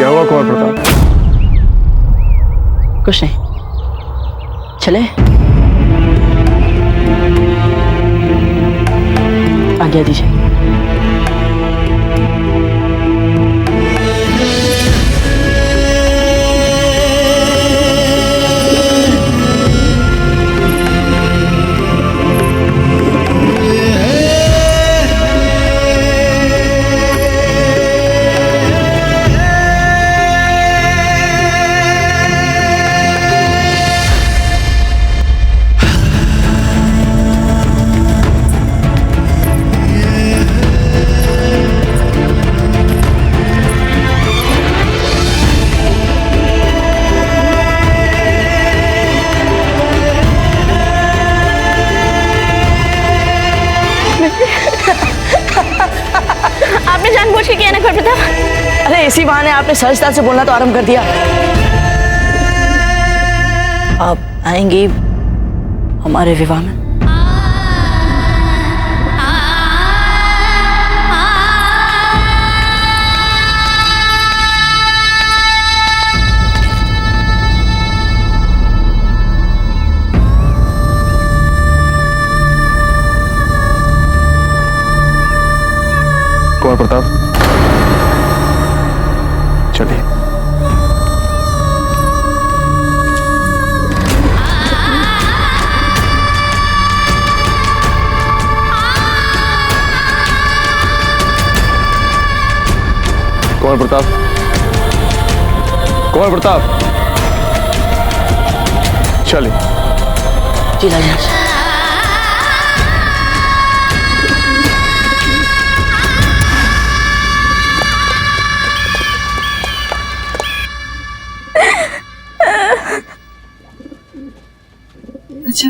क्या हुआ कुंवर प्रताप? कुछ नहीं, चले। आज्ञा दीजिए। आपने जानबूझ के किया ना कुंवर प्रताप? अरे इसी बहाने आपने सहजता से बोलना तो आरंभ कर दिया। आप आएंगी हमारे विवाह में? कुंवर प्रताप, चलिए। कुंवर प्रताप, कुंवर प्रताप, चलिए। जी राजराज। अच्छा,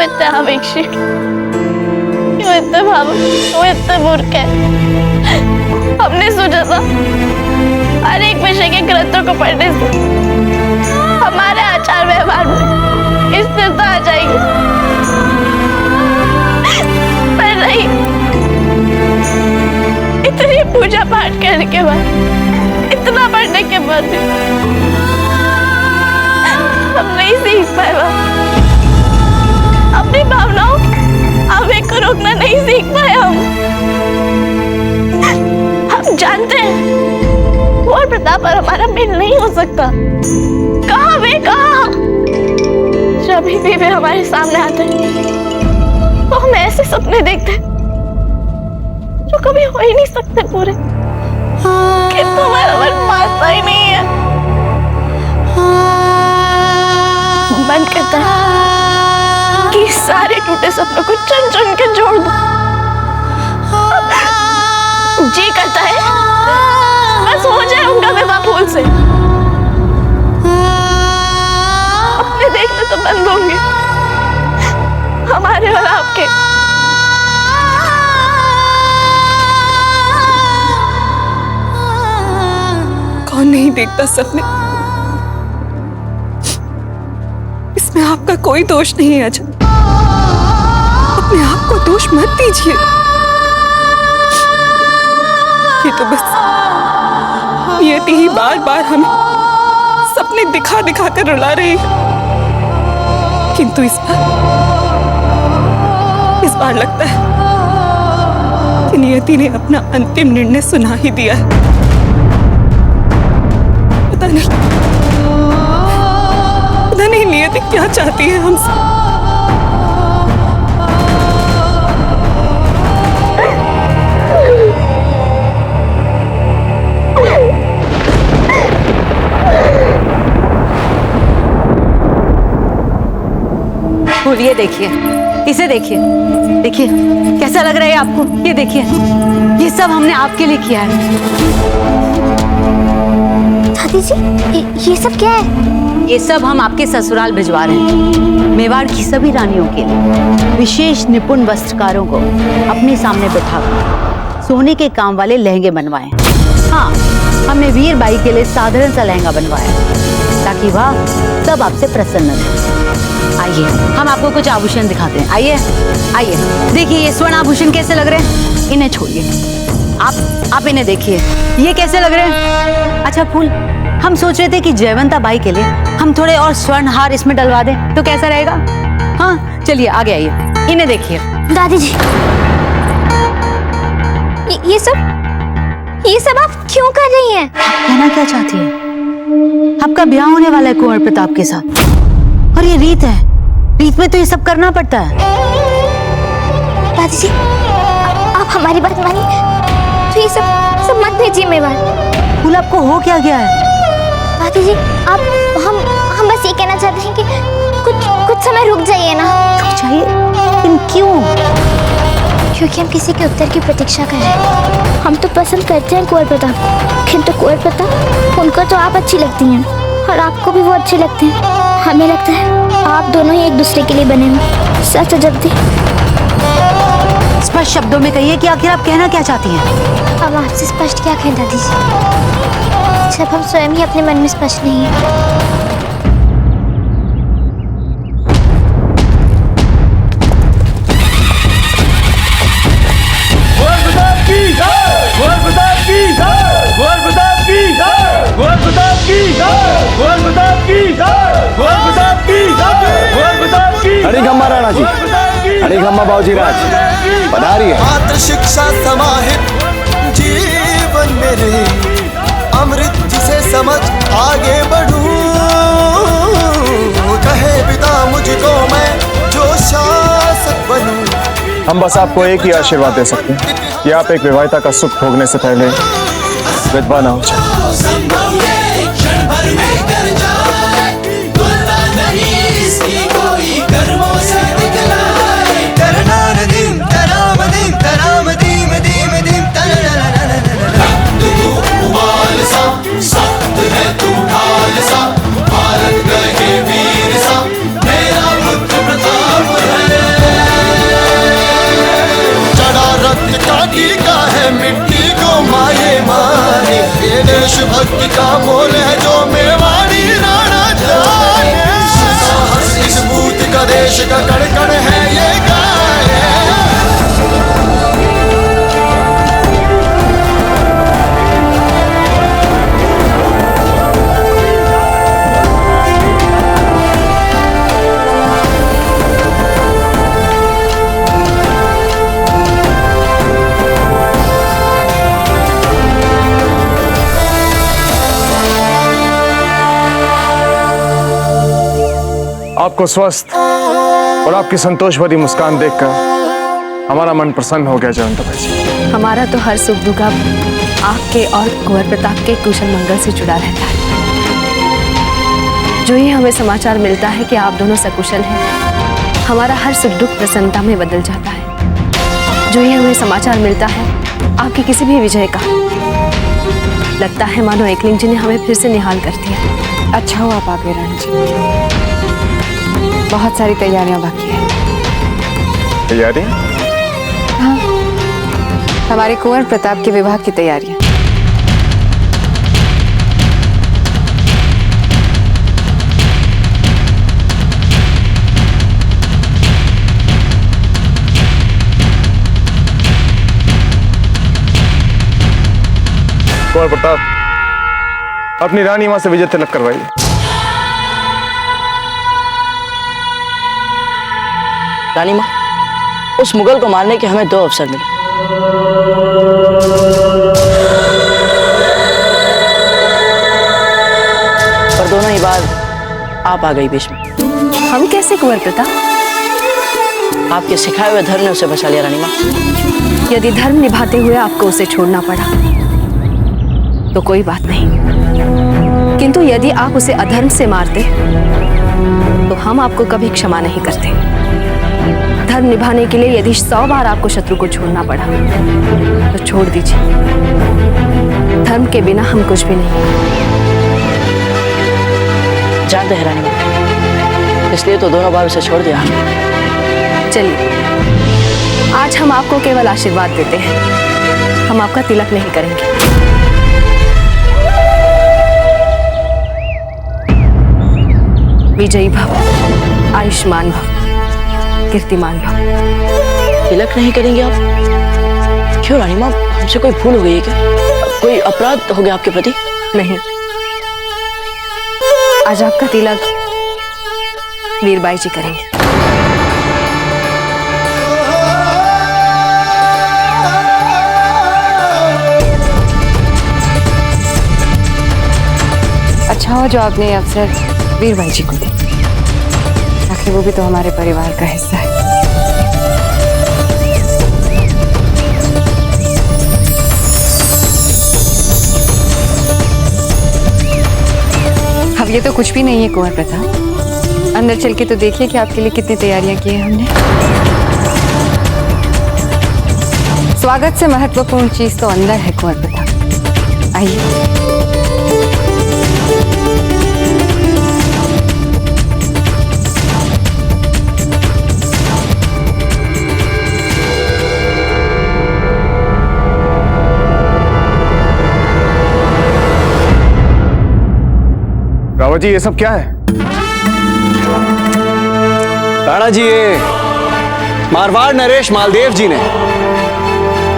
इतने आवेशिक, क्यों इतने भावुक, क्यों इतने मूर्ख है? हमने सोचा था हर एक विषय के ग्रंथों को पढ़ने से हमारे आचार व्यवहार में स्थिरता आ जाएगी, पर नहीं। इतनी पूजा पाठ करने के बाद, इतना पढ़ने के बाद भी हम नहीं सीख पाए। अपनी भावनाओं, आवेग को रोकना नहीं सीख पाए हम जानते हैं कुंवर प्रताप और हमारा मेल नहीं हो सकता। कहाँ वे, कहाँ? जब भी वे हमारे सामने आते तो हम ऐसे सपने देखते जो कभी हो ही नहीं सकते पूरे। किंतु हमारा मन मानता ही नहीं है। मन करता है कि सारे टूटे सपनों को चुन चुन के जोड़ दो। जी करता है बस हो जाए उनका विवाह फूल से। अपने देखने तो बंद होंगे हमारे और आपके। कौन नहीं देखता सपने? इसमें आपका कोई दोष नहीं है अजय। अपने आप को दोष मत दीजिए। ये तो बस नियति ही बार बार हमें सपने दिखा दिखा कर रुला रही है। किंतु इस बार लगता है कि नियति ने अपना अंतिम निर्णय सुना ही दिया है। पता नहीं नियति क्या चाहती है हमसे। बोलिए, देखिए इसे देखिए, देखिए कैसा लग रहा है आपको? ये देखिए, ये सब हमने आपके लिए किया है। दादी जी, ये सब क्या है? ये सब हम आपके ससुराल भिजवा रहे हैं। मेवाड़ की सभी रानियों के लिए विशेष निपुण वस्त्रकारों को अपने सामने बिठाकर सोने के काम वाले लहंगे बनवाए। हाँ, हमने वीर बाई के लिए साधारण सा लहंगा बनवाया ताकि वह सब आपसे प्रसन्न रहे। आइए, हम आपको कुछ आभूषण दिखाते हैं। आइए आइए, देखिए ये स्वर्ण आभूषण कैसे लग रहे हैं। इन्हें छोड़िए, आप इन्हें देखिए, ये कैसे लग रहे हैं। अच्छा फूल, हम सोच रहे थे कि जयवंता बाई के लिए हम थोड़े और स्वर्ण हार इसमें डलवा दें तो कैसा रहेगा। हाँ चलिए आगे आइए, इन्हें देखिए। दादी जी, ये सब आप क्यों कर रही हैं? कहना क्या चाहती है? आपका ब्याह होने वाला है कुंवर प्रताप के साथ, और ये रीत है, रीत में तो ये सब करना पड़ता है। दादी जी, आप हमारी बात मानिए, तो ये सब मत भेजिए मेवाड़। फूल, आपको हो क्या गया है? दादी जी, हम बस ये कहना चाहते हैं कि कुछ समय रुक जाइए ना। रुक जाइए? लेकिन क्यों? क्योंकि हम किसी के उत्तर की प्रतीक्षा कर रहे हैं। हम तो पसंद करते हैं कुंवर प्रताप को, किंतु कुंवर प्रताप, उनको तो आप अच्छी लगती हैं और आपको भी वो अच्छे लगते हैं। हमें लगता है आप दोनों ही एक दूसरे के लिए बने हैं। सच जब दी स्पष्ट शब्दों में कहिए कि आखिर आप कहना क्या चाहती हैं। हम आपसे स्पष्ट क्या कहें दादी जी, जब हम स्वयं ही अपने मन में स्पष्ट नहीं है। हरिखम्मा राणा जी, हरिखम्मा बाबूजी राज पधारिए। मात्र शिक्षा समाहित जीवन मेरे, अमृत जिसे समझ आगे बढ़ूं, कहे पिता मुझको मैं जो शासक बनूं। हम बस आपको एक ही आशीर्वाद दे सकते हैं कि आप एक विवाहिता का सुख भोगने से पहले विधवा ना हो जाए। मिट्टी को माये मारे, ये देशभक्ति का मोल है जो मेवाड़ी राणा जाने। इस भूत का देश का कण कण है ये गाय। आपको स्वस्थ और आपकी संतोष भरी मुस्कान देखकर हमारा मन प्रसन्न हो गया जयवंता बाई जी। हमारा तो हर सुख दुख अब आपके और कुंवर प्रताप के कुशल मंगल से जुड़ा रहता है। जो ही हमें समाचार मिलता है कि आप दोनों सकुशल हैं, हमारा हर सुख दुख प्रसन्नता में बदल जाता है। जो ही हमें समाचार मिलता है आपकी किसी भी विजय का, लगता है मानो एकलिंग जी ने हमें फिर से निहाल कर दिया। अच्छा हो आप आ गए रानी जी, बहुत सारी तैयारियां बाकी है। तैयारी? हाँ, हमारे कुंवर प्रताप के विवाह की तैयारियां। कुंवर प्रताप, अपनी रानी मां से विजय तिलक करवाइए। रानी माँ, उस मुगल को मारने के हमें 2 अवसर मिले। पर दोनों ही बार आप आ गई बीच में। हम कैसे कुंवर प्रताप? आपके सिखाए हुए धर्म ने उसे बचा लिया रानी माँ। यदि धर्म निभाते हुए आपको उसे छोड़ना पड़ा तो कोई बात नहीं, किंतु यदि आप उसे अधर्म से मारते तो हम आपको कभी क्षमा नहीं करते। धर्म निभाने के लिए यदि 100 बार आपको शत्रु को छोड़ना पड़ा तो छोड़ दीजिए। धर्म के बिना हम कुछ भी नहीं। जानते हैं रानी माँ, इसलिए तो दोनों बार उसे छोड़ दिया हमने। चलिए, आज हम आपको केवल आशीर्वाद देते हैं, हम आपका तिलक नहीं करेंगे। विजयी भव, आयुष्मान भव, कीर्तिमान भव। तिलक नहीं करेंगे आप? क्यों रानी माँ, हमसे कोई भूल हो गई है क्या? कोई अपराध हो गया आपके प्रति? नहीं, आज आपका तिलक वीरबाई जी करेंगे। अच्छा हो जो आपने ये अवसर वीरबाई जी को दिया, आखिर वो भी तो हमारे परिवार का हिस्सा है। अब ये तो कुछ भी नहीं है कुंवर प्रताप, अंदर चल के तो देखिए कि आपके लिए कितनी तैयारियां की हैं हमने। स्वागत से महत्वपूर्ण चीज तो अंदर है कुंवर प्रताप, आइए। रावत जी, ये सब क्या है? राणा जी, ये मारवाड़ नरेश मालदेव जी ने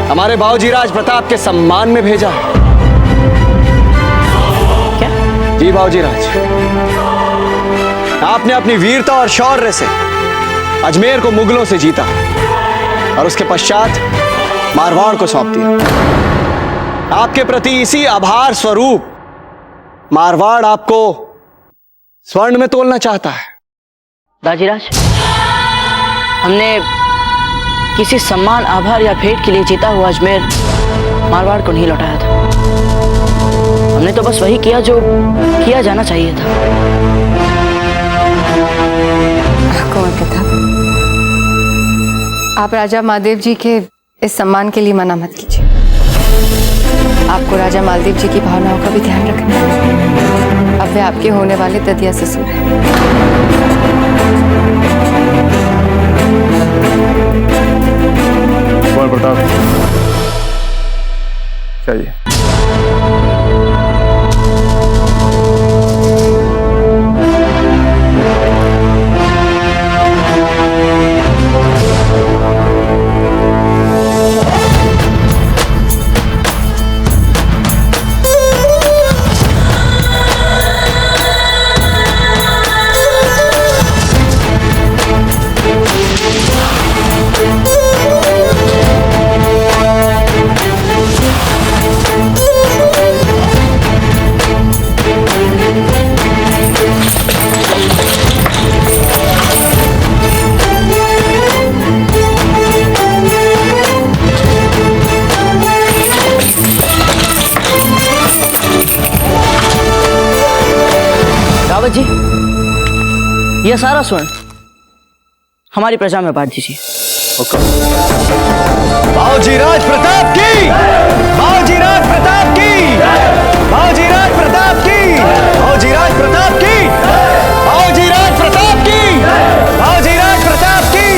हमारे बाबूजी राज प्रताप के सम्मान में भेजा है। क्या? जी बाबूजी राज, आपने अपनी वीरता और शौर्य से अजमेर को मुगलों से जीता और उसके पश्चात मारवाड़ को सौंप दिया। आपके प्रति इसी आभार स्वरूप मारवाड़ आपको स्वर्ण में तोलना चाहता है। बाजीराज, हमने किसी सम्मान, आभार या भेंट के लिए जीता हुआ अजमेर मारवाड़ को नहीं लौटाया था। हमने तो बस वही किया जो किया जाना चाहिए था। कुंवर प्रताप, आप राजा मालदेव जी के इस सम्मान के लिए मना मत कीजिए। आपको राजा मालदेव जी की भावनाओं का भी ध्यान रखना है। अब वे आपके होने वाले ददिया ससुर हैं। कुंवर प्रताप, चाहिए। जी, यह सारा स्वर्ण हमारी प्रजा में बांट दीजिए। बाबूजी राज प्रताप की, बाबूजी राज प्रताप की, बाबूजी राज प्रताप की, बाबूजी राज प्रताप की, बाबूजी राज प्रताप की, बाबूजी राज प्रताप की।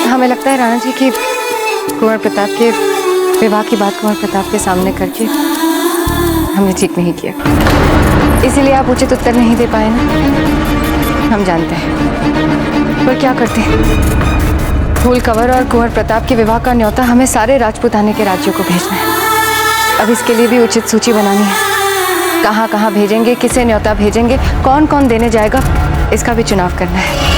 हमें लगता है राणा जी कि कुंवर प्रताप के विवाह की बात कुंवर प्रताप के सामने करके हमने ठीक नहीं किया, इसीलिए आप उचित उत्तर नहीं दे पाए ना। हम जानते हैं, पर क्या करते हैं। फूल कंवर और कुंवर प्रताप के विवाह का न्योता हमें सारे राजपूताने के राज्यों को भेजना है। अब इसके लिए भी उचित सूची बनानी है। कहाँ कहाँ भेजेंगे, किसे न्योता भेजेंगे, कौन कौन देने जाएगा, इसका भी चुनाव करना है।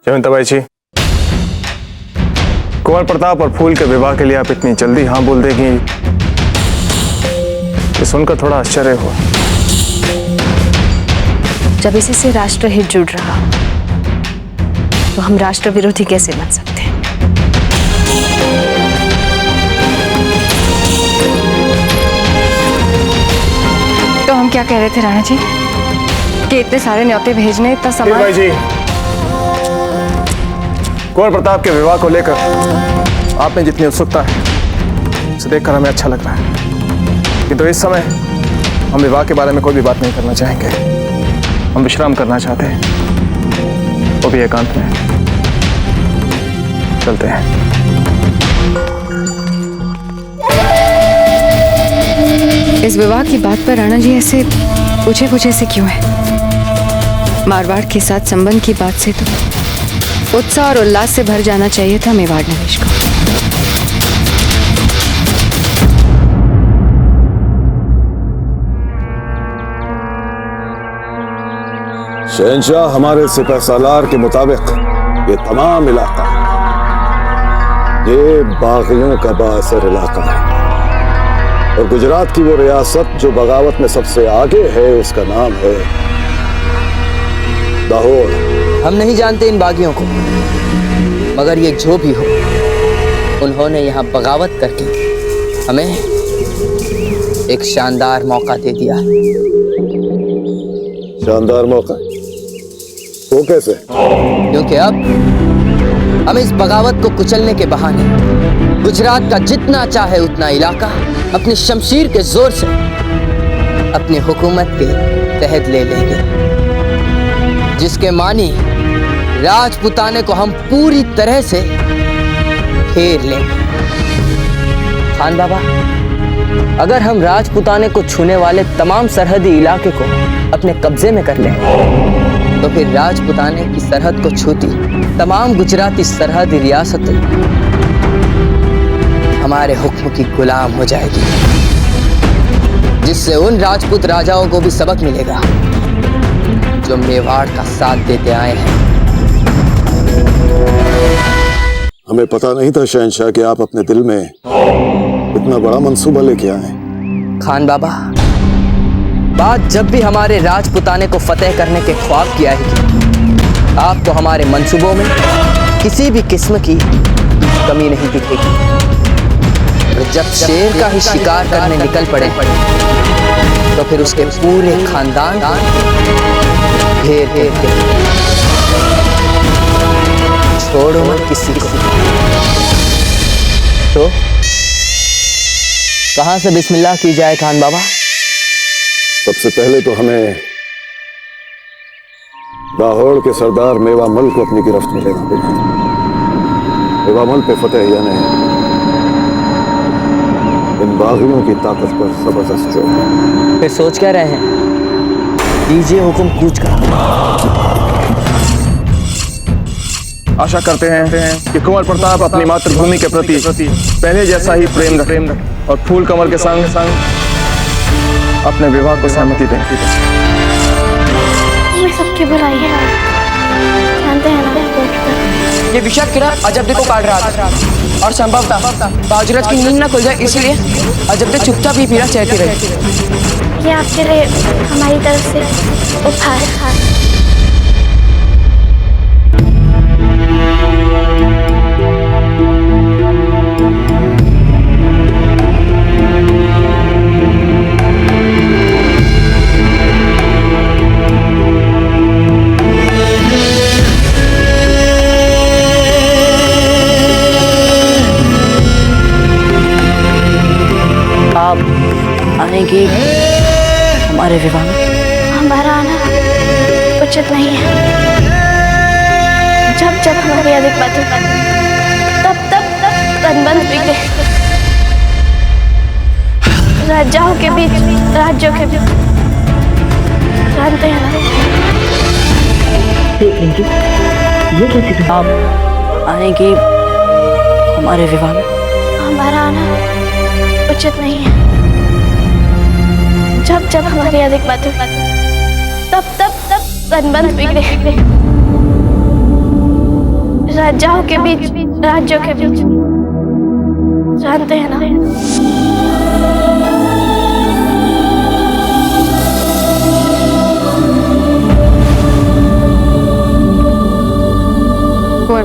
जयवंताबाई जी, कुंवर प्रताप और फूल के विवाह के लिए आप इतनी जल्दी हाँ बोल देगी, ये सुनकर थोड़ा आश्चर्य हुआ। जब इसी से राष्ट्रहित जुड़ रहा तो हम राष्ट्र विरोधी कैसे बन सकते हैं? तो हम क्या कह रहे थे राणा जी कि इतने सारे न्योते भेजने इतना भाई समय? जी, कुंवर प्रताप के विवाह को लेकर आप में जितनी उत्सुकता है उसे देखकर हमें अच्छा लग रहा है, किंतु इस समय हम विवाह के बारे में कोई भी बात नहीं करना चाहेंगे। हम विश्राम करना चाहते हैं, वो भी एकांत में। चलते हैं। इस विवाह की बात पर राणा जी ऐसे पूछे से क्यों है? मारवाड़ के साथ संबंध की बात से तो उत्साह और उल्लास से भर जाना चाहिए था मेवाड़ नरेश को। शहंशाह, हमारे सिपह सालार के मुताबिक ये तमाम इलाका ये बागियों का बाअसर इलाका है और गुजरात की वो रियासत जो बगावत में सबसे आगे है उसका नाम है लाहौर। हम नहीं जानते इन बागियों को, मगर ये जो भी हो उन्होंने यहाँ बगावत करके हमें एक शानदार मौका दे दिया। शानदार मौका? वो कैसे? क्योंकि अब हम इस बगावत को कुचलने के बहाने गुजरात का जितना चाहे उतना इलाका अपनी शमशीर के जोर से अपनी हुकूमत के तहत ले लेंगे, जिसके मानी राजपुताने को हम पूरी तरह से घेर लेंगे। खान बाबा, अगर हम राजपुताने को छूने वाले तमाम सरहदी इलाके को अपने कब्जे में कर लें तो फिर राजपुताने की सरहद को छूती तमाम गुजराती सरहदी रियासतें हमारे हुक्म की गुलाम हो जाएगी, जिससे उन राजपूत राजाओं को भी सबक मिलेगा जो मेवाड़ का साथ देते आए हैं। हमें पता नहीं था शहंशाह कि आप अपने दिल में इतना बड़ा मंसूबा लेके आए। खान बाबा, बात जब भी हमारे राजपुताने को फतेह करने के ख्वाब की आएगी, आपको हमारे मंसूबों में किसी भी किस्म की कमी नहीं दिखेगी। और जब शेर का ही शिकार करने निकल पड़े तो फिर उसके पूरे खानदान घेर घेर के छोड़ो मत किसी को। तो कहां से बिस्मिल्लाह की जाए खान बाबा? सबसे पहले तो हमें लाहौर के सरदार मेवा मल को अपनी गिरफ्त में लेना पड़ेगा। मेवा मल पे फतेह यानी इन बागियों की ताकत पर जबरदस्त चोट। फिर सोच क्या रहे हैं? दीजिए हुक्म कूच का। आशा करते हैं कि कुंवर प्रताप अपनी मातृभूमि के प्रति पहले जैसा ही प्रेम रखें और फूल कमल के संग अपने विवाह को सहमति दें। ये सबकी बुराई है, जानते हैं ना। ये विषाद कीड़ा अजब को काट रहा था और संभवतः बाजरत की नींद न खुल जाए, इसलिए अजब चुपचाप ही पीड़ा चाहती रही। ये आपके लिए हमारी तरफ से उपहार है। आप आएंगी हमारे विवाह में? हमारा आना उचित नहीं है। जब जब हमारी अधिक बातें तब संबंध बिगड़े। राजाओं के बीच, राज्यों के बीच, जानते हैं ना। ये कैसी आप आएंगी हमारे विवाह में? हमारा आना उचित नहीं है। जब जब हमारी अधिक बातें तब संबंध बिगड़े। राजाओं के बीच, राज्यों के बीच, जानते हैं ना।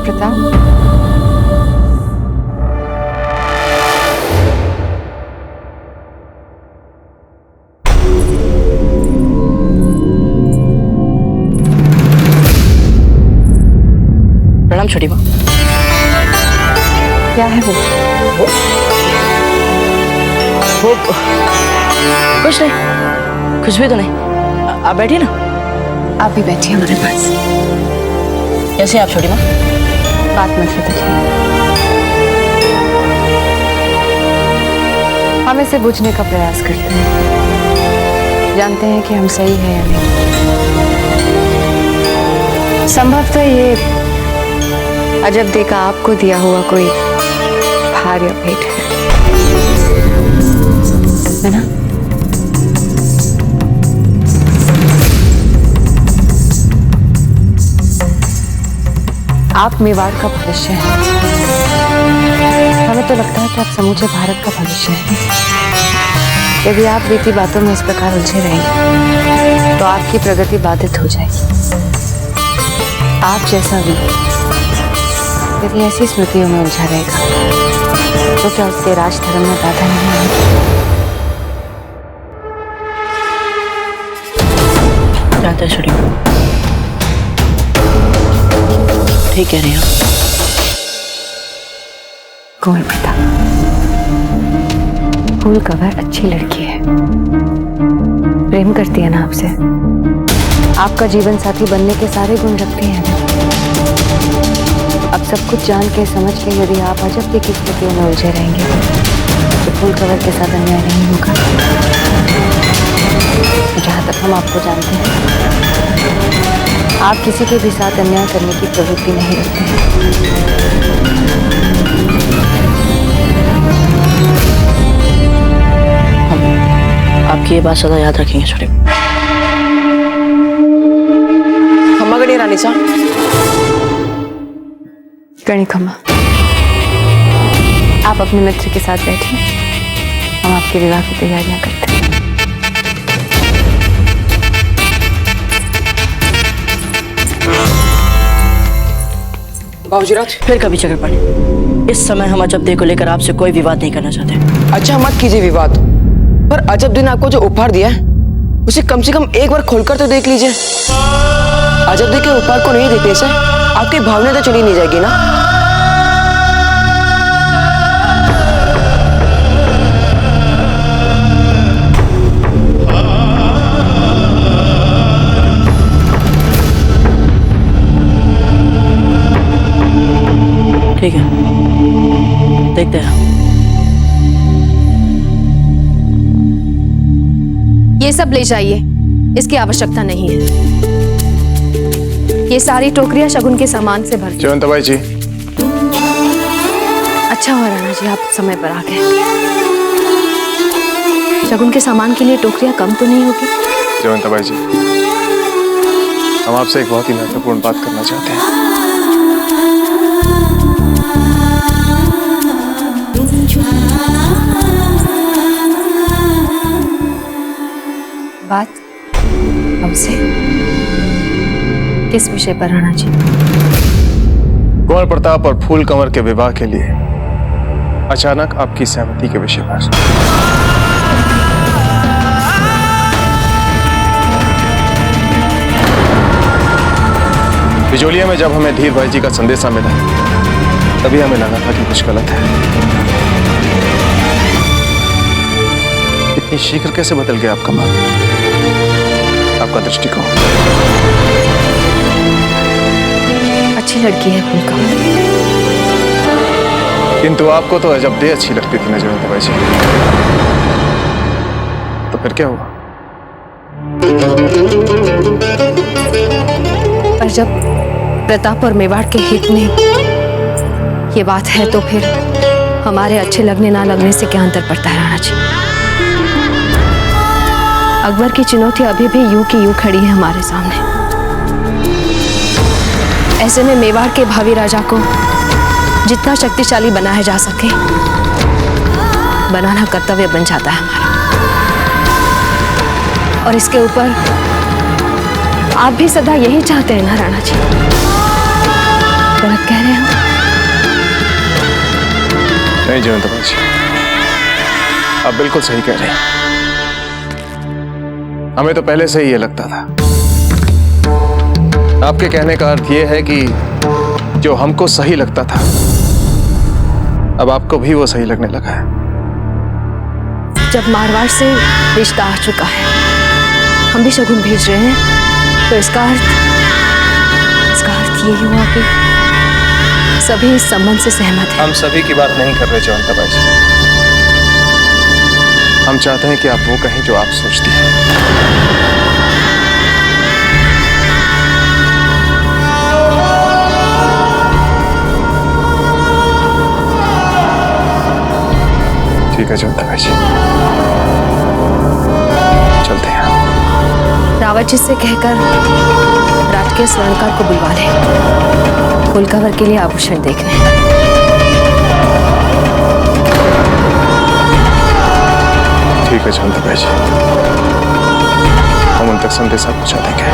कुंवर प्रताप। प्रणाम छोटी माँ। क्या है वो? कुछ नहीं, कुछ भी तो नहीं। आप बैठिए ना। आप भी बैठिए हमारे पास। कैसे आप छोटी माँ? बात मत करिए। हम इसे बुझने का प्रयास करते हैं, जानते हैं कि हम सही है या नहीं। संभवतः ये अजब देखा आपको दिया हुआ कोई भार या भेंट है ना? आप मेवाड़ का भविष्य हैं। हमें तो लगता है कि आप समूचे भारत का भविष्य हैं। यदि आप बीती बातों में इस प्रकार उलझे रहेंगे तो आपकी प्रगति बाधित हो जाएगी। आप जैसा भी यदि ऐसी स्मृतियों में उलझा रहेगा तो क्या उससे राजधर्म में बाधा नहीं आएगी? जानते हैं छोटी माँ, ठीक कह रही हैं। कुंवर प्रताप, फूल कवर अच्छी लड़की है, प्रेम करती है ना आपसे। आपका जीवन साथी बनने के सारे गुण रखती है ना। अब सब कुछ जान के समझ के यदि आप अजब की स्थितियों में उलझे रहेंगे तो फूल कवर के साथ अन्याय नहीं होगा। जहाँ तक हम आपको जानते हैं, आप किसी के भी साथ अन्याय करने की प्रवृत्ति नहीं रखते हैं। आपकी ये बात सदा याद रखेंगे छोटे। खम्मा गणी रानी सा। गणी खम्मा, आप अपने मित्र के साथ बैठिए, हम आपके विवाह की तैयारियां करते हैं। बाबूजीराज, फिर कभी चक्रपाणी, इस समय हम अजब दे को लेकर आपसे कोई विवाद नहीं करना चाहते। अच्छा मत कीजिए विवाद, पर अजब दिन आपको जो उपहार दिया है उसे कम से कम एक बार खोलकर तो देख लीजिए। अजब दे के उपहार को नहीं देखने से आपकी भावना तो चली नहीं जाएगी ना। ठीक है, देखते हैं। ये सब ले जाइए, इसकी आवश्यकता नहीं है। ये सारी टोकरियां शगुन के सामान से भर। जयवंताबाई जी, अच्छा हुआ राणा जी आप समय पर आ गए। शगुन के सामान के लिए टोकरियां कम तो नहीं होगी? जयवंताबाई जी, हम आपसे एक बहुत ही महत्वपूर्ण बात करना चाहते हैं। बात हमसे किस विषय पर राणा जी? कुंवर प्रताप और फूल कंवर के विवाह के लिए अचानक आपकी सहमति के विषय पर। बिजोलिया में जब हमें धीर भाई जी का संदेशा मिला तभी हमें लगा था कि कुछ गलत है। इतनी शीघ्र कैसे बदल गया आपका मन, आपका दृष्टिकोण? अच्छी लड़की है फूल कंवर, किंतु आपको तो अजब दे अच्छी लगती थी ना जयवंताबाई जी, तो फिर क्या हुआ? पर जब प्रताप और मेवाड़ के हित में ये बात है तो फिर हमारे अच्छे लगने ना लगने से क्या अंतर पड़ता है राणा जी? अकबर की चुनौती अभी भी यूं की यूं खड़ी है हमारे सामने। ऐसे में मेवाड़ के भावी राजा को जितना शक्तिशाली बनाया जा सके बनाना कर्तव्य बन जाता है हमारा। और इसके ऊपर आप भी सदा यही चाहते हैं ना राणा जी? गलत कह रहे हैं? नहीं जयंता बाजी, आप बिल्कुल सही कह रहे हैं। हमें तो पहले से ही ये लगता था। आपके कहने का अर्थ ये है कि जो हमको सही लगता था अब आपको भी वो सही लगने लगा है। जब मारवाड़ से रिश्ता आ चुका है, हम भी शगुन भेज रहे हैं, तो इसका अर्थ यही हुआ कि सभी इस संबंध से सहमत हैं। हम सभी की बात नहीं कर रहे जयंता बाजी, हम चाहते हैं कि आप वो कहें जो आप सोचती हैं। ठीक है जयंता बाजी, चलते हैं। रावत जी से कहकर राजकीय स्वर्णकार को बुलवा लें, फुलकवर के लिए आभूषण देख लें। ठीक है जयंता बाजी, हम उन तक संदेशा पहुंचा देंगे।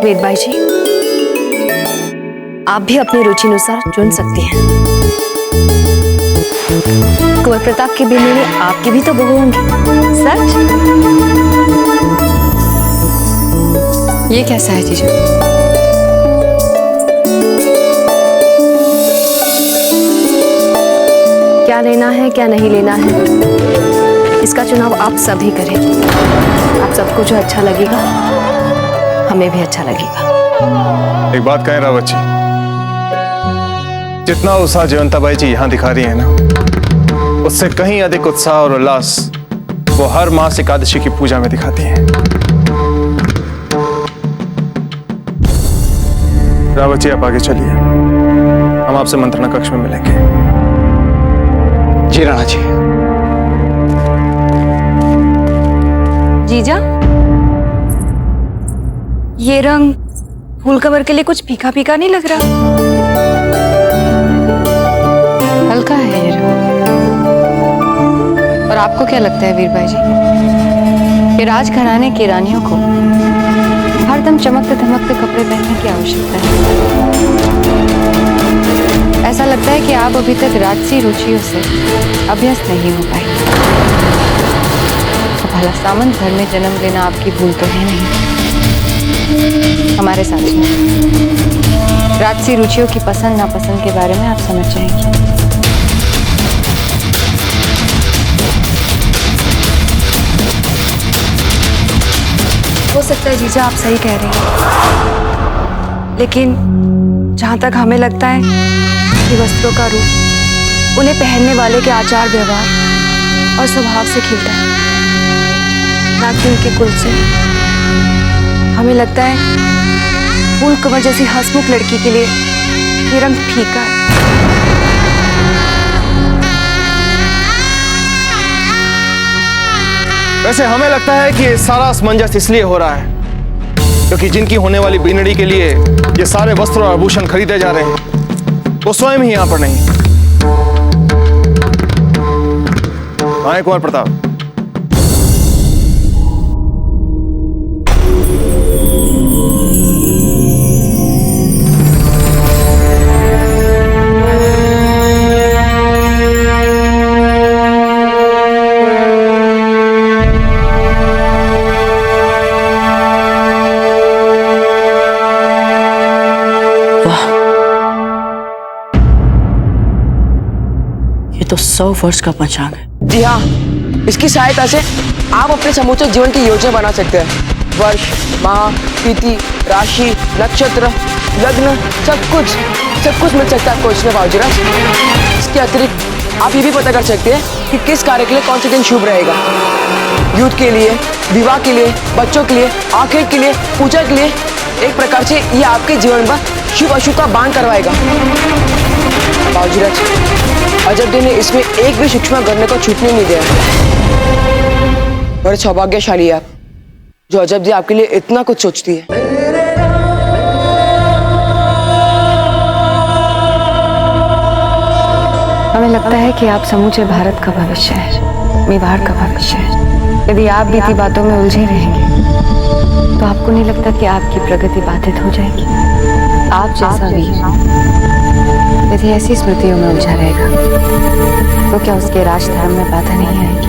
वेद भाई जी, आप भी अपनी रुचि अनुसार चुन सकती हैं। कुंवर प्रताप की बेटे में आपकी भी तो बहू होंगी, सच? ये कैसा है जीजू? क्या लेना है क्या नहीं लेना है, इसका चुनाव आप सभी करें। आप सबको जो अच्छा लगेगा हमें भी अच्छा लगेगा। एक बात कहें रावत जी, जितना उत्साह जयंताबाई जी यहां दिखा रही है ना, उससे कहीं अधिक उत्साह और उल्लास वो हर मास एकादशी की पूजा में दिखाती हैं। रावत जी आप आगे चलिए, हम आपसे मंत्रणा कक्ष में मिलेंगे। जी राणा जी। जीजा, ये रंग फूल कवर के लिए कुछ फीका फीका नहीं लग रहा? हल्का है ये रंग। और आपको क्या लगता है वीर भाई जी, कि राजघराने की रानियों को हरदम चमकते धमकते कपड़े पहनने की आवश्यकता है? ऐसा लगता है कि आप अभी तक राजसी रुचियों से अभ्यस्त नहीं हो पाए। तो भला सामंत घर में जन्म लेना आपकी भूल तो है नहीं। हमारे साथ राजसी रुचियों की पसंद नापसंद के बारे में आप समझ जाएंगे। हो सकता है जीजा आप सही कह रहे हैं, लेकिन जहां तक हमें लगता है कि वस्त्रों का रूप उन्हें पहनने वाले के आचार व्यवहार और स्वभाव से खिलता है, ना कि उनके कुल से। हमें लगता है फूल कमर जैसी हंसमुख लड़की के लिए ये रंग फीका है। वैसे हमें लगता है कि सारा असमंजस इसलिए हो रहा है क्योंकि जिनकी होने वाली बीनड़ी के लिए ये सारे वस्त्र और आभूषण खरीदे जा रहे हैं, वो स्वयं ही यहां पर नहीं। आए कुंवर प्रताप। तो 100 वर्ष का पंचांग है। जी हाँ, इसकी सहायता से आप अपने समूचे जीवन की योजना बना सकते हैं। वर्ष, माह, तिथि, राशि, नक्षत्र, लग्न, सब कुछ मिल सकता है आपको इसमें बाबूजीराज। इसके अतिरिक्त आप ये भी पता कर सकते हैं कि किस कार्य के लिए कौन सा दिन शुभ रहेगा। युद्ध के लिए, विवाह के लिए, बच्चों के लिए, आखेट के लिए, पूजा के लिए। एक प्रकार से ये आपके जीवन पर शुभ अशुभ का बांध करवाएगा। बाबूजीराज, अजब दिन ने इसमें एक भी सूक्ष्म करने को छूटने नहीं दिया। बड़े सौभाग्यशाली आप, जो अजब दी आपके लिए इतना कुछ सोचती है। हमें लगता है कि आप समूचे भारत का भविष्य है, मेवाड़ का भविष्य है। यदि आप बीती बातों में उलझे रहेंगे तो आपको नहीं लगता कि आपकी प्रगति बाधित हो जाएगी? आप जैसा वीर यदि ऐसी स्मृतियों में उलझा रहेगा तो क्या उसके राजधर्म में बाधा नहीं आएगी?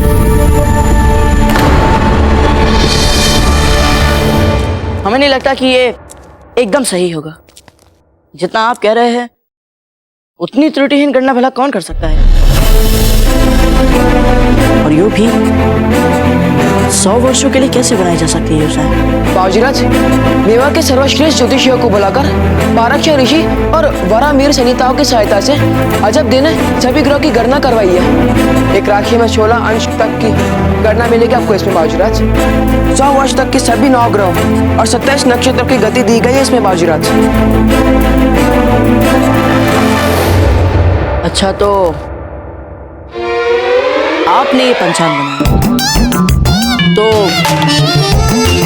हमें नहीं लगता कि ये एकदम सही होगा। जितना आप कह रहे हैं उतनी त्रुटिहीन गणना भला कौन कर सकता है। और यूं भी 100 वर्षों के लिए कैसे बनाई जा सकती है योजना? बाबूजीराज, मेवाड़ के सर्वश्रेष्ठ ज्योतिषियों को बुलाकर पारक्ष ऋषि और वरामीर संहिताओं की सहायता से अजब दिन सभी ग्रहों की गणना करवाई है। एक राशि में 16 अंश तक की गणना मिलेगी आपको इसमें बाबूजीराज। 100 वर्ष तक के सभी 9 ग्रहों और 27 नक्षत्रों की गति दी गई है इसमें बाबूजीराज। अच्छा, तो आपने ये पंचांग बनाया तो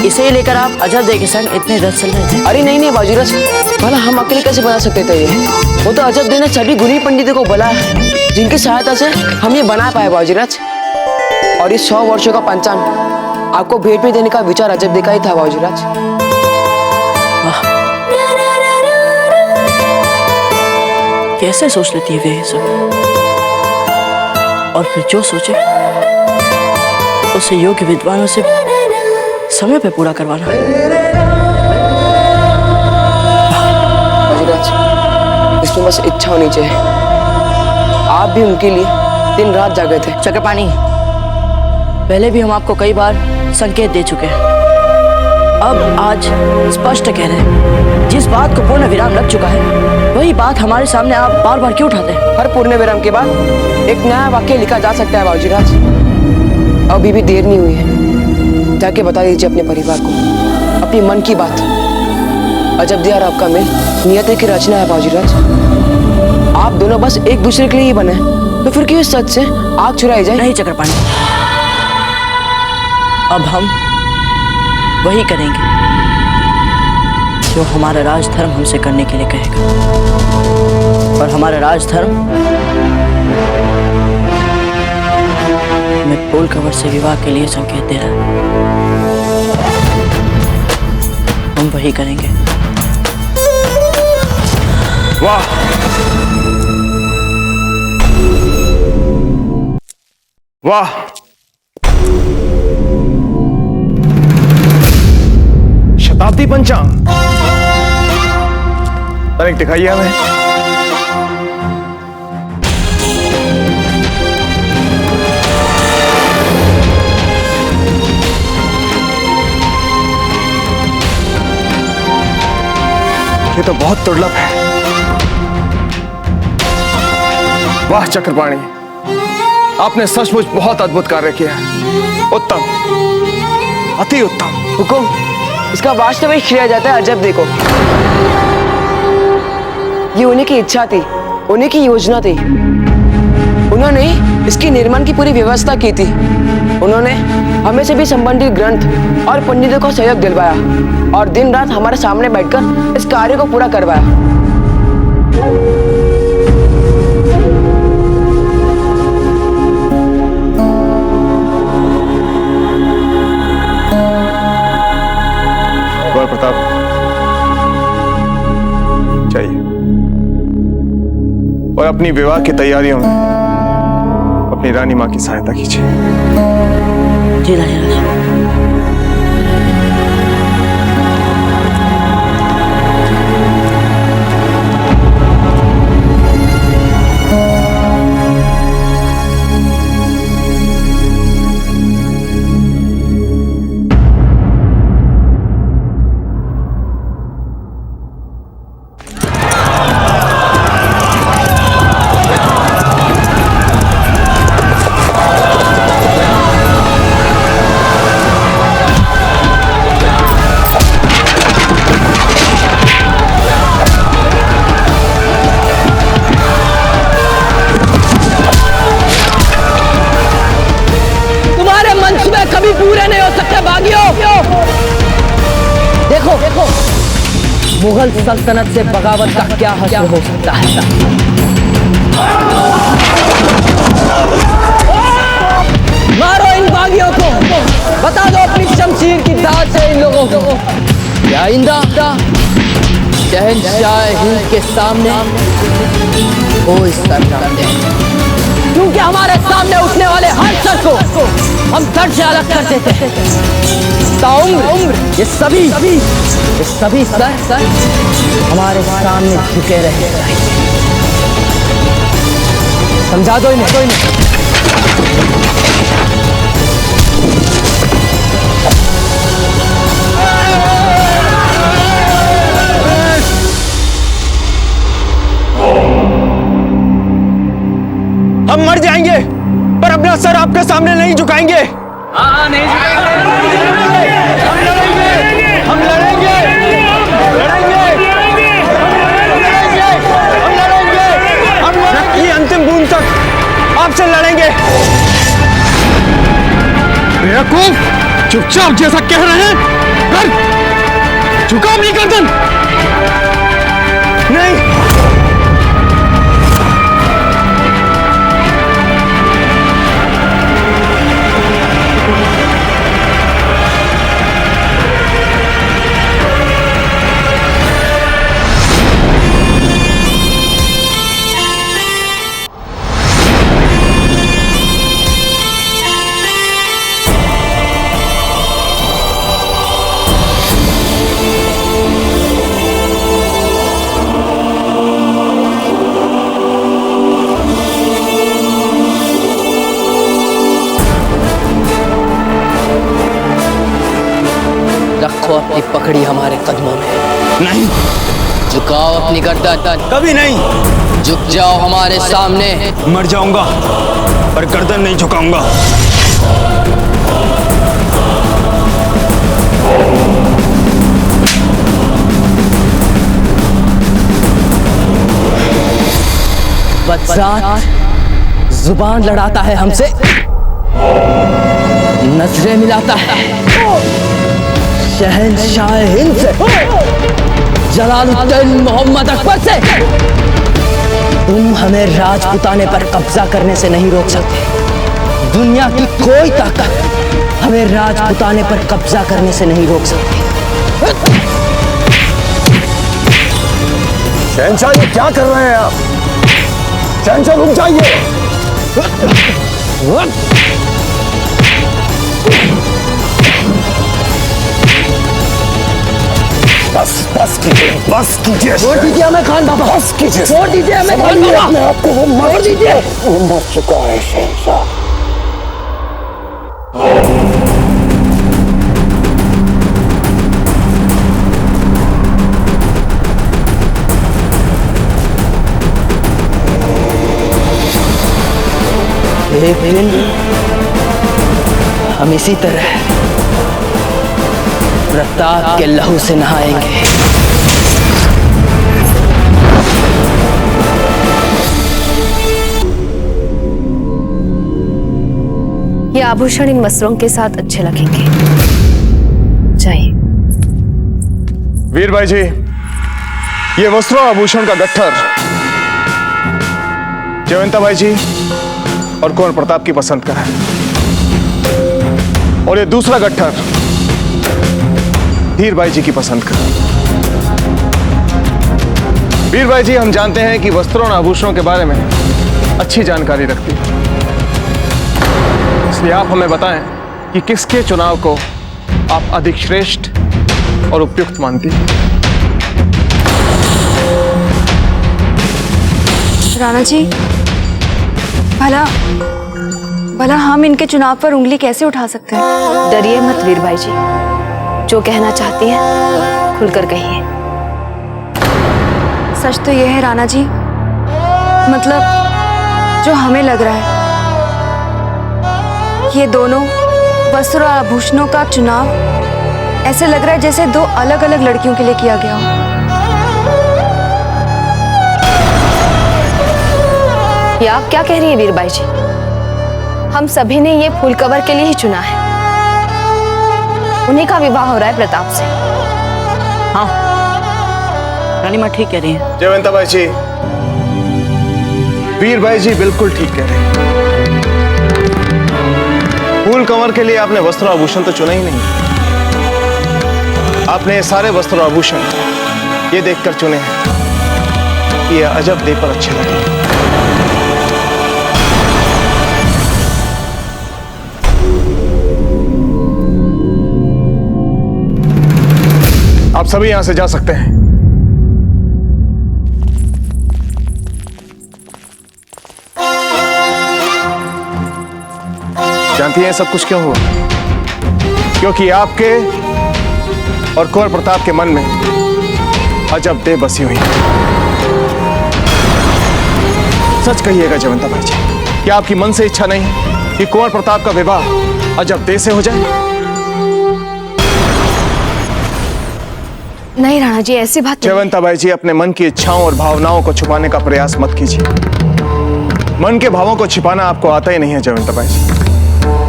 इसे लेकर आप अजब दे के संग इतने रस चल रहे थे? अरे नहीं बाबूजीराज, भला हम अकेले कैसे बना सकते थे ये? वो तो अजब दे ने सभी गुणी पंडितों को बुलाया जिनकी सहायता से हम ये बना पाए बाबूजीराज। और इस 100 वर्षों का पंचांग आपको भेंट में देने का विचार अजब दे का ही था बाबूजीराज। कैसे सोच लेती है वे ये सब, और फिर जो सोचे उसे योग्य विद्वानों से समय पे पूरा करवाना। बाबूजीराज, इसमें बस इच्छा होनी चाहिए। आप भी उनके लिए दिन रात जागे थे। चक्रपाणी, पहले भी हम आपको कई बार संकेत दे चुके हैं। अब आज स्पष्ट कह रहे हैं, जिस बात को पूर्ण विराम लग चुका है वही बात हमारे सामने आप बार बार क्यों उठाते हैं? हर पूर्ण विराम के बाद एक नया वाक्य लिखा जा सकता है बाबूजीराज। अभी भी देर नहीं हुई है, जाके बता दीजिए अपने परिवार को अपनी मन की बात। अजब दिया और आपका मिल नियति की रचना है बाबूजीराज। आप दोनों बस एक दूसरे के लिए ही बने, तो फिर क्यों सच से आग चुराई जाए? नहीं चक्रपाणी, अब हम वही करेंगे जो हमारा राजधर्म हमसे करने के लिए कहेगा। और हमारा राजधर्म में पोल कंवर से विवाह के लिए संकेत दे रहा है। हम वही करेंगे। वाह, वाह, शताब्दी पंचांग तनिक दिखाइए हमें। ये तो बहुत दुर्लभ है। वाह चक्रपाणी, आपने सचमुच बहुत अद्भुत कार्य किया है। उत्तम, अति उत्तम। हुकुम, इसका वास्तविक श्रेय जाता है अजब देखो। ये उन्हीं की इच्छा थी, उन्हीं की योजना थी। उन्होंने इसके निर्माण की पूरी व्यवस्था की थी। उन्होंने हमें से भी संबंधित ग्रंथ और पंडितों को सहयोग दिलवाया और दिन रात हमारे सामने बैठकर इस कार्य को पूरा करवाया। प्रताप चाहिए और अपनी विवाह की तैयारियों में अपनी रानी मां की सहायता कीजिए। जी राजा। मुगल सल्तनत से बगावत का क्या हासिल हो सकता है? मारो इन बागियों को, बता दो अपनी शमशीर की दाद से इन लोगों को क्या आइंदा शहंशाह हिंद के सामने कोई सर न दे, क्योंकि हमारे सामने उठने वाले हर सर को हम धड़ से अलग कर देते हैं। ताउम्र ये सभी सर हमारे सामने झुके रहे। समझा दो इन्हें। हम मर जाएंगे पर अपना सर आपके सामने नहीं झुकाएंगे। नहीं हम लड़ेंगे। ये अंतिम बूंद तक आपसे लड़ेंगे। बेवकूफ, चुपचाप जैसा कह रहे हैं कर, झुकाओ अपनी गर्दन। नहीं, रखो अपनी पकड़ी हमारे कदमों में। नहीं, झुकाओ अपनी गर्दन। कभी नहीं। झुक जाओ हमारे सामने। मर जाऊंगा पर गर्दन नहीं झुकाऊंगा। बदजात जुबान लड़ाता है हमसे, नजरें मिलाता है शहंशाह हिंद से, जलालुद्दीन मोहम्मद अकबर से। तुम हमें राजपुताने पर कब्जा करने से नहीं रोक सकते। दुनिया की कोई ताकत हमें राजपुताने पर कब्जा करने से नहीं रोक सकती। शहंशाह ये क्या कर रहे हैं आप? शहंशाह रुक जाइए। बस कीजिए। छोड़ दीजिए हमें खान बाबा। बस कीजिए। छोड़ दीजिए हमें खान बाबा। अपने आप को, वो छोड़ दीजिए। मर चुका है शहंशाह। एक दिन हम इसी तरह प्रताप के लहू से नहाएंगे। ये आभूषण इन वस्त्रों के साथ अच्छे लगेंगे। जाइए। वीर भाई जी, ये वस्त्रों आभूषण का गट्ठर जयवंता भाई जी और कुंवर प्रताप की पसंद का है, और ये दूसरा गट्ठर धीर भाई जी की पसंद का। वीर भाई जी, हम जानते हैं कि वस्त्रों और आभूषणों के बारे में अच्छी जानकारी रखती हैं, इसलिए आप हमें बताएं कि किसके चुनाव को आप अधिक श्रेष्ठ और उपयुक्त मानती हैं। राणा जी, भला हम इनके चुनाव पर उंगली कैसे उठा सकते हैं? डरिए मत वीर भाई जी, जो कहना चाहती हैं खुलकर कहिए। सच तो यह है राणा जी, मतलब जो हमें लग रहा है, ये दोनों वस्त्र और आभूषणों का चुनाव ऐसे लग रहा है जैसे दो अलग अलग लड़कियों के लिए किया गया हो। ये आप क्या कह रही है वीर बाई जी? हम सभी ने ये फूल कवर के लिए ही चुना है। उन्हीं का विवाह हो रहा है प्रताप से। हाँ, रानी माँ ठीक कह रही है। जयवंता बाई जी, वीर भाई जी बिल्कुल ठीक कह रहे हैं। फूल कंवर के लिए आपने वस्त्र आभूषण तो चुना ही नहीं, आपने ये सारे वस्त्र आभूषण ये देखकर चुने हैं कि ये अजब देह पर अच्छे लगे। आप सभी यहां से जा सकते हैं। जानती हैं सब कुछ क्यों हुआ? क्योंकि आपके और कुंवर प्रताप के मन में अजब देह बसी हुई है। सच कहिएगा जयवंता बाई जी, क्या आपकी मन से इच्छा नहीं कि कुंवर प्रताप का विवाह अजब देह से हो जाए? नहीं राणा जी, ऐसी बात नहीं। जयवंता बाई जी, अपने मन की इच्छाओं और भावनाओं को छुपाने का प्रयास मत कीजिए। मन के भावों को छिपाना आपको आता ही नहीं है जयवंता बाई जी,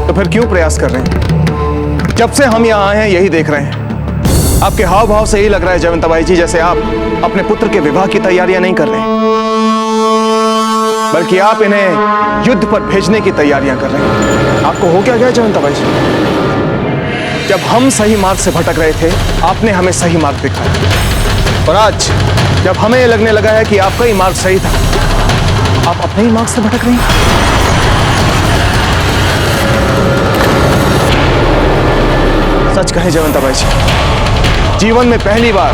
तो फिर क्यों प्रयास कर रहे हैं? जब से हम यहाँ आए हैं यही देख रहे हैं। आपके हाव भाव से यही लग रहा है जयवंता बाई जी जैसे आप अपने पुत्र के विवाह की तैयारियां नहीं कर रहे हैं, बल्कि आप इन्हें युद्ध पर भेजने की तैयारियां कर रहे हैं। आपको हो क्या गया जयवंता बाई जी? जब हम सही मार्ग से भटक रहे थे आपने हमें सही मार्ग दिखाया, और आज जब हमें लगने लगा है कि आपका ही मार्ग सही था, आप अपने ही मार्ग से भटक रहे हैं। सच कहें जयवंता बाई जी, जीवन में पहली बार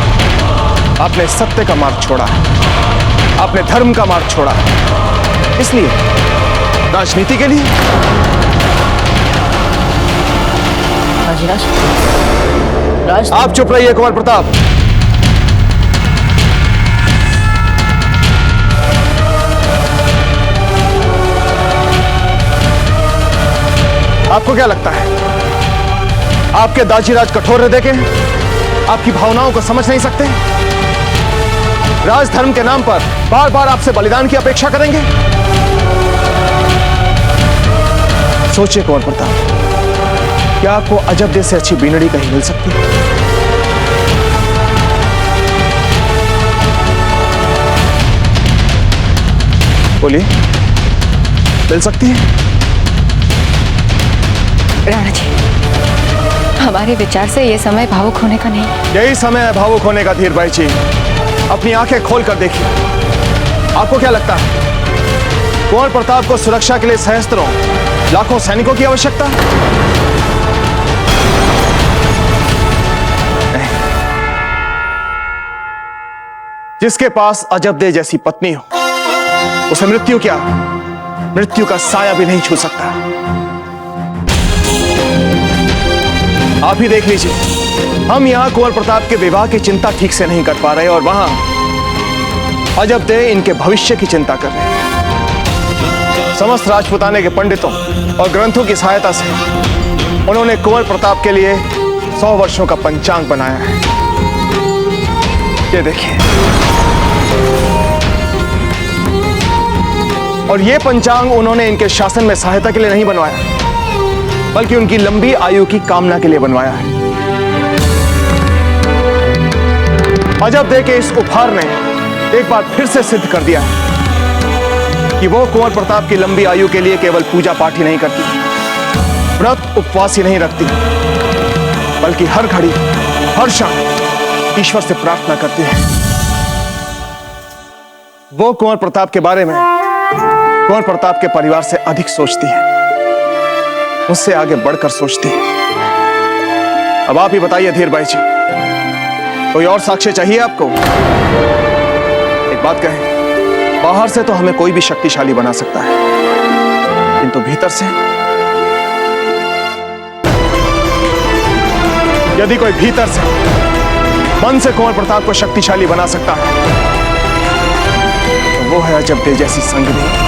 आपने सत्य का मार्ग छोड़ा, आपने धर्म का मार्ग छोड़ा, इसलिए राजनीति के लिए। राज, आप चुप रहिए कुंवर प्रताप। आपको क्या लगता है आपके दाजीराज कठोर हृदय के आपकी भावनाओं को समझ नहीं सकते? राजधर्म के नाम पर बार बार आपसे बलिदान की अपेक्षा करेंगे? सोचिए कुंवर प्रताप, क्या आपको अजब देह से अच्छी बीनड़ी कहीं मिल सकती है? बोलिए, मिल सकती है? राणा जी, हमारे विचार से ये समय भावुक होने का नहीं है। यही समय है भावुक होने का धीर भाई जी। अपनी आंखें खोल कर देखिए। आपको क्या लगता है कुंवर प्रताप को सुरक्षा के लिए सहस्त्रों लाखों सैनिकों की आवश्यकता है? नहीं। जिसके पास अजब देह जैसी पत्नी हो उसे मृत्यु क्या, मृत्यु का साया भी नहीं छू सकता। आप ही देख लीजिए, हम यहां कुंवर प्रताप के विवाह की चिंता ठीक से नहीं कर पा रहे और वहां अजब देह इनके भविष्य की चिंता कर रहे हैं। समस्त राजपुताने के पंडितों और ग्रंथों की सहायता से उन्होंने कुंवर प्रताप के लिए 100 वर्षों का पंचांग बनाया है। ये देखिए, और ये पंचांग उन्होंने इनके शासन में सहायता के लिए नहीं बनवाया, बल्कि उनकी लंबी आयु की कामना के लिए बनवाया है। अजब देह के इस उपहार ने एक बार फिर से सिद्ध कर दिया है कि वो कुंवर प्रताप की लंबी आयु के लिए केवल पूजा पाठ ही नहीं करती, व्रत उपवास ही नहीं रखती, बल्कि हर घड़ी हर क्षण ईश्वर से प्रार्थना करती है। वो कुंवर प्रताप के बारे में कुंवर प्रताप के परिवार से अधिक सोचती है, मुझसे आगे बढ़कर सोचती है। अब आप ही बताइए धीर भाई जी, कोई और साक्ष्य चाहिए आपको? एक बात कहें, बाहर से तो हमें कोई भी शक्तिशाली बना सकता है, किंतु भीतर से यदि कोई भीतर से मन से कुंवर प्रताप को शक्तिशाली बना सकता है तो वो है अजब देह जैसी संगनी।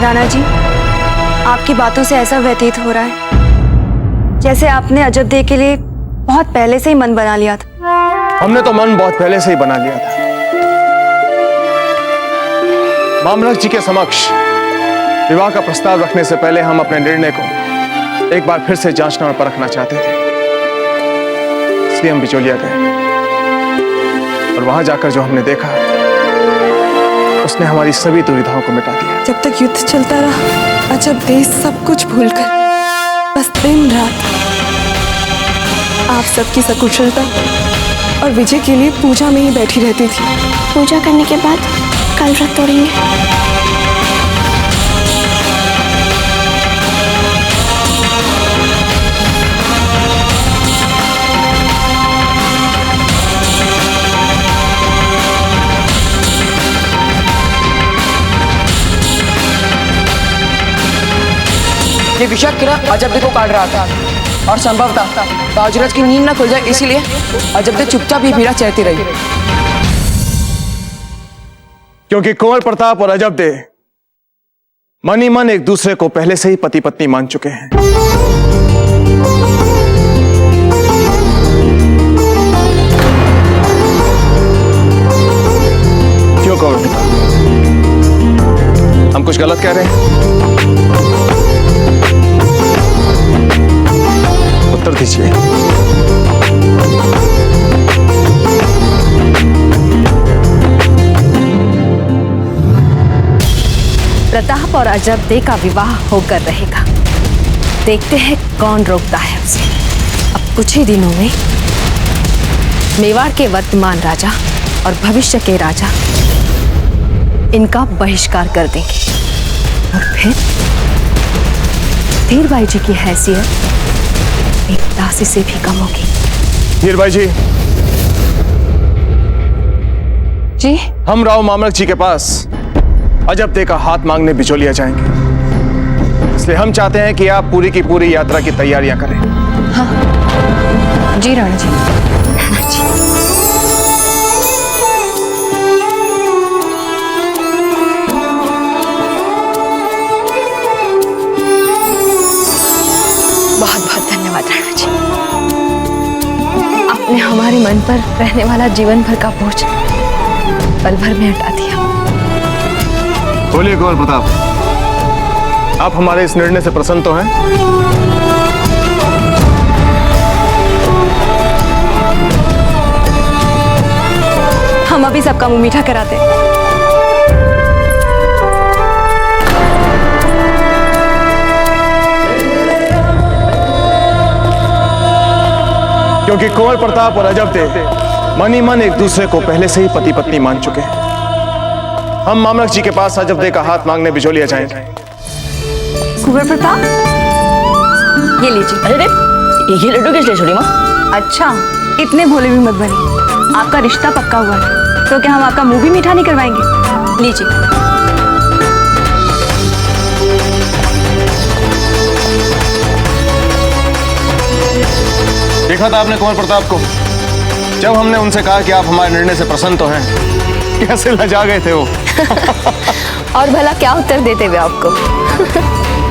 राणा जी, आपकी बातों से ऐसा व्यतीत हो रहा है जैसे आपने अजब देह के लिए बहुत पहले से ही मन बना लिया था। हमने तो मन बहुत पहले से ही बना लिया था। मामलक जी के समक्ष विवाह का प्रस्ताव रखने से पहले हम अपने निर्णय को एक बार फिर से जांचना और परखना चाहते थे, इसलिए हम बिचौलिया गए। और वहां जाकर जो हमने देखा उसने हमारी सभी दुविधाओं को मिटा दिया। जब तक युद्ध चलता रहा, अजब देश सब कुछ भूलकर बस दिन रात आप सबकी सकुशलता और विजय के लिए पूजा में ही बैठी रहती थी। पूजा करने के बाद कल व्रत तोड़ेंगे। ये विषाक्त किरण अजब को काट रहा था और संभवतः ताजराज की नींद न खुल जाए, इसीलिए अजब चुपचाप ये पीड़ा सहती रही। क्योंकि कुंवर प्रताप और अजब मन ही मन एक दूसरे को पहले से ही पति पत्नी मान चुके हैं। क्यों कुंवर प्रताप, हम कुछ गलत कह रहे हैं? उत्तर दीजिए। प्रताप और अजब दे का विवाह होकर रहेगा। देखते हैं कौन रोकता है उसे। अब कुछ ही दिनों में मेवाड़ के वर्तमान राजा और भविष्य के राजा इनका बहिष्कार कर देंगे और फिर धीरबाई जी की हैसियत एक दासी से भी कम होगी। धीरबाई जी, जी हम राव मामलक जी के पास अजब दे का हाथ मांगने बिचौलिया जाएंगे, इसलिए हम चाहते हैं कि आप पूरी की पूरी यात्रा की तैयारियां करें। हाँ जी राणा जी। बहुत बहुत धन्यवाद राणा जी, आपने हमारे मन पर रहने वाला जीवन भर का बोझ पल भर में हटा दिया। बोलिए कुंवर प्रताप, आप हमारे इस निर्णय से प्रसन्न तो हैं? हम अभी सबका मुंह मीठा कराते हैं। क्योंकि कुंवर प्रताप और अजब दे मन ही मन एक दूसरे को पहले से ही पति पत्नी मान चुके हैं, हम मामलक जी के पास अजब दे का हाथ मांगने बिचौलिया जाएंगे। कुंवर प्रताप, ये लीजिए। अरे ये लड्डू किस लिए छोड़ी माँ? अच्छा, इतने भोले भी मत बनिए, आपका रिश्ता पक्का हुआ है तो क्या हम आपका मुंह भी मीठा नहीं करवाएंगे? लीजिए। देखा था आपने कुंवर प्रताप को, जब हमने उनसे कहा कि आप हमारे निर्णय से प्रसन्न तो हैं, कैसे लजा गए थे वो। और भला क्या उत्तर देते हुए आपको?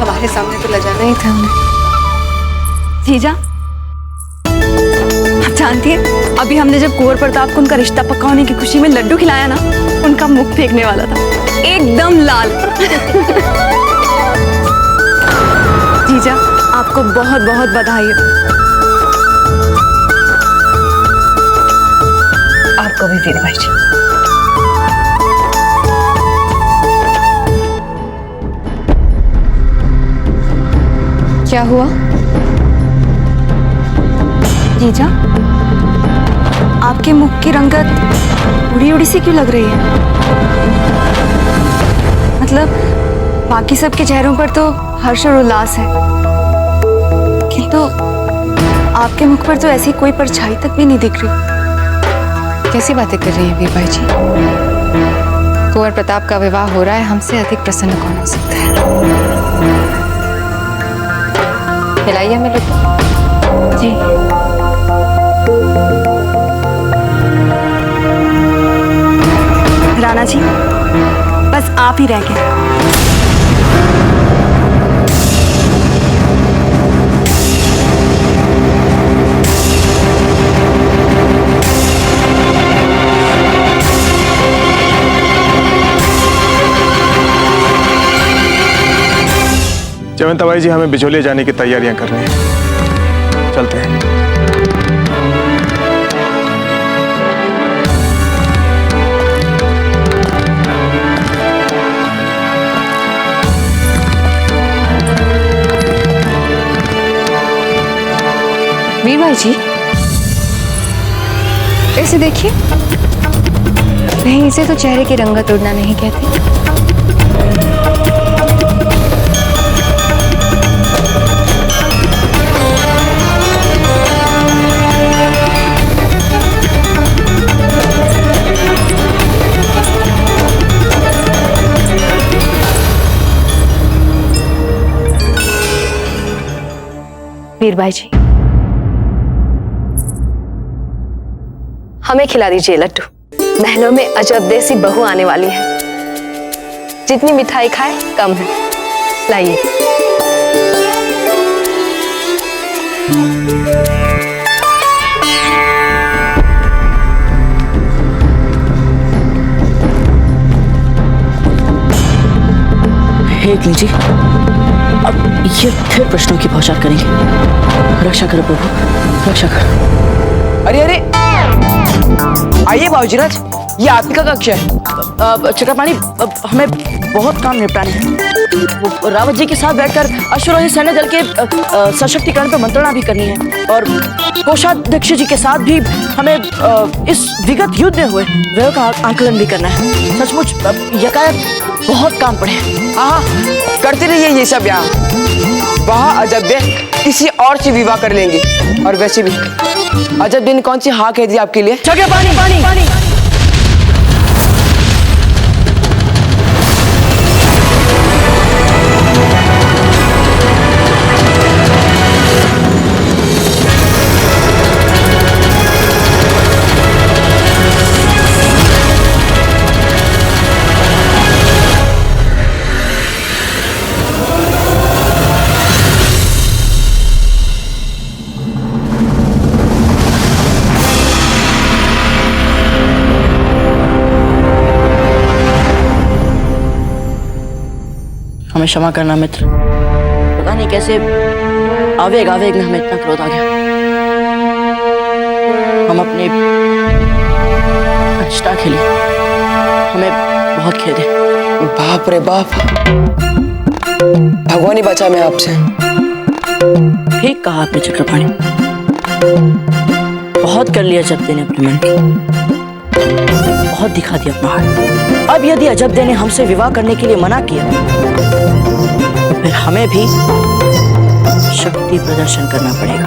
हमारे सामने तो लजाना ही था उन्हें। जीजा, आप जानती हैं, अभी हमने जब कुंवर प्रताप को उनका रिश्ता पक्का होने की खुशी में लड्डू खिलाया ना, उनका मुख फेंकने वाला था, एकदम लाल। जीजा, आपको बहुत बहुत बधाई। आपको भी धीरबाई जी। क्या हुआ? जीजा, आपके मुख की रंगत उड़ी उड़ी सी क्यों लग रही है? मतलब बाकी सबके चेहरों पर तो हर्ष और उल्लास है, किंतु आपके मुख पर तो ऐसी कोई परछाई तक भी नहीं दिख रही। कैसी बातें कर रही हैं वीरबाई जी? कुंवर प्रताप का विवाह हो रहा है, हमसे अधिक प्रसन्न कौन हो सकता है? खिलाइए हमें लड्डू। जी। राणा जी, बस आप ही रह गए। जयवंता बाई जी, हमें बिचौलिया जाने की तैयारियां करनी है, चलते हैं। वीर भाई जी, ऐसे देखिए, कहीं इसे तो चेहरे की रंगत उड़ना नहीं कहते। वीर भाई जी, हमें खिला दीजिए लड्डू। महलों में अजब देसी बहू आने वाली है, जितनी मिठाई खाए कम है। लाइए। हे जी, अब ये फिर प्रश्नों की बौछार करेंगे। रक्षा करो प्रभु, रक्षा करो। अरे अरे, आइए बाबूजीराज, ये आपही का कक्ष है। चक्रपाणी, हमें बहुत काम निपटाने हैं। रावत जी के साथ बैठकर अश्वरोही सैन्य दल के सशक्तिकरण पर मंत्रणा भी करनी है, और कोषाध्यक्ष जी के साथ भी हमें इस विगत युद्ध में हुए व्यय का आंकलन भी करना है। सचमुच यकायक बहुत काम पड़े हैं। हाँ, करते रहिए ये सब। यहाँ वहाँ अजब किसी और से विवाह कर लेंगे। और वैसे भी अजब ने कौन सी हाँ कह दी आपके लिए? पानी पानी पानी। हमें क्षमा करना मित्र, पता नहीं कैसे आवेग आवेग में हमें इतना क्रोध आ गया। हम अपने अनिष्टा खेली, हमें बहुत खेद है। बाप रे बाप, भगवान ही बचा मैं आपसे। ठीक कहा आपने चक्रपाणी, बहुत कर लिया अजब ने अपने मन की, बहुत दिखा दिया अपना हाथ। अब यदि अजब ने हमसे विवाह करने के लिए मना किया तो फिर हमें भी शक्ति प्रदर्शन करना पड़ेगा।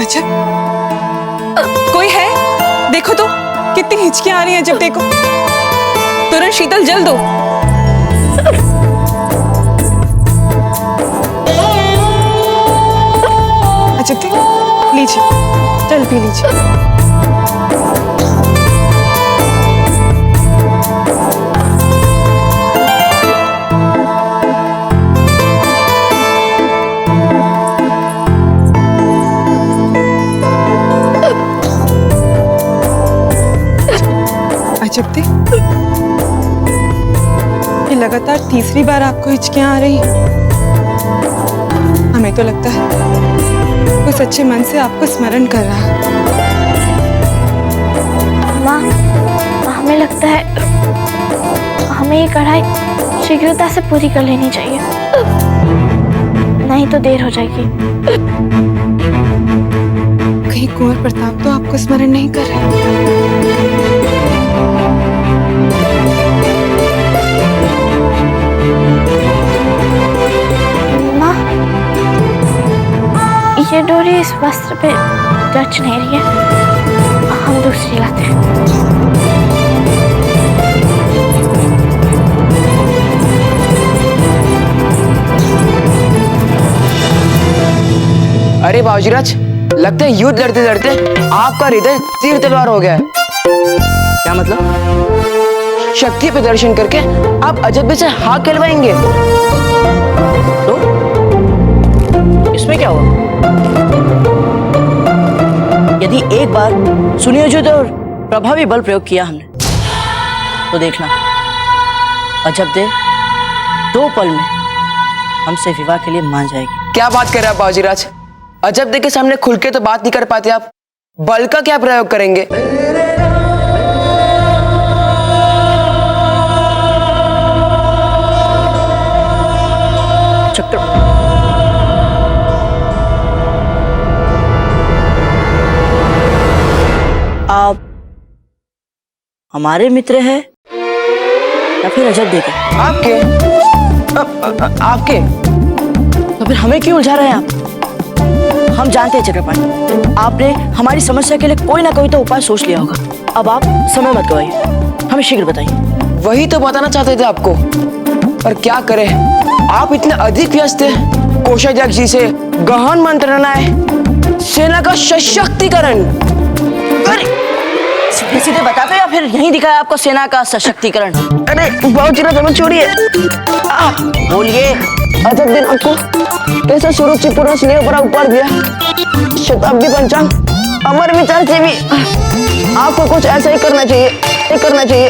अजब, कोई है? देखो तो कितनी हिचकियां आ रही हैं। अजब देखो, तुरंत शीतल जल दो। अजब देख, लीजिए, जल पी लीजिए। अजब देख, ये लगातार तीसरी बार आपको हिचकियां आ रही हैं। हमें तो लगता है वो सच्चे मन से आपको स्मरण कर रहा है। माँ, हमें लगता है हमें ये कढ़ाई शीघ्रता से पूरी कर लेनी चाहिए, नहीं तो देर हो जाएगी। कहीं कुंवर प्रताप तो आपको स्मरण नहीं कर रहे? ये डोरी इस वस्त्र पे जच नहीं रही है, हम दूसरी लाते हैं। अरे बाबूजीराज, लगता है युद्ध लड़ते लड़ते आपका हृदय तीर तलवार हो गया है। क्या मतलब? शक्ति प्रदर्शन करके आप अजब से हाँ कहलवाएंगे तो इसमें क्या हुआ? यदि एक बार सुनियोजित और प्रभावी बल प्रयोग किया हमने तो देखना अजब दे 2 पल में हमसे विवाह के लिए मान जाएगी। क्या बात कर रहे हैं आप बाजीराज? अजब दे के सामने खुल के तो बात नहीं कर पाते आप, बल का क्या प्रयोग करेंगे? चक्र आप हमारे मित्र हैं या फिर अजब देखे? आपके आपके तो फिर हमें क्यों उलझा रहे हैं आप? हम जानते हैं चक्रपाणी, आपने हमारी समस्या के लिए कोई ना कोई तो उपाय सोच लिया होगा। अब आप समय मत गवाइए, हमें शीघ्र बताइए। वही तो बताना चाहते थे आपको, पर क्या करें, आप इतने अधिक व्यस्त हैं। कोषाध्यक्ष जी से गहन मंत्रणा है, सेना का सशक्तिकरण। सीधे सीधे बताते या फिर यहीं दिखाया आपको सेना का सशक्तिकरण? अरे बाबूजी हमें छोड़िए, बोलिए। अजब दिन आपको कैसा सुरुचिपूर्ण स्नेह भरा उपहार दिया, शताब्दी पंचांग, अमर विचार से भी आपको कुछ ऐसा ही करना चाहिए,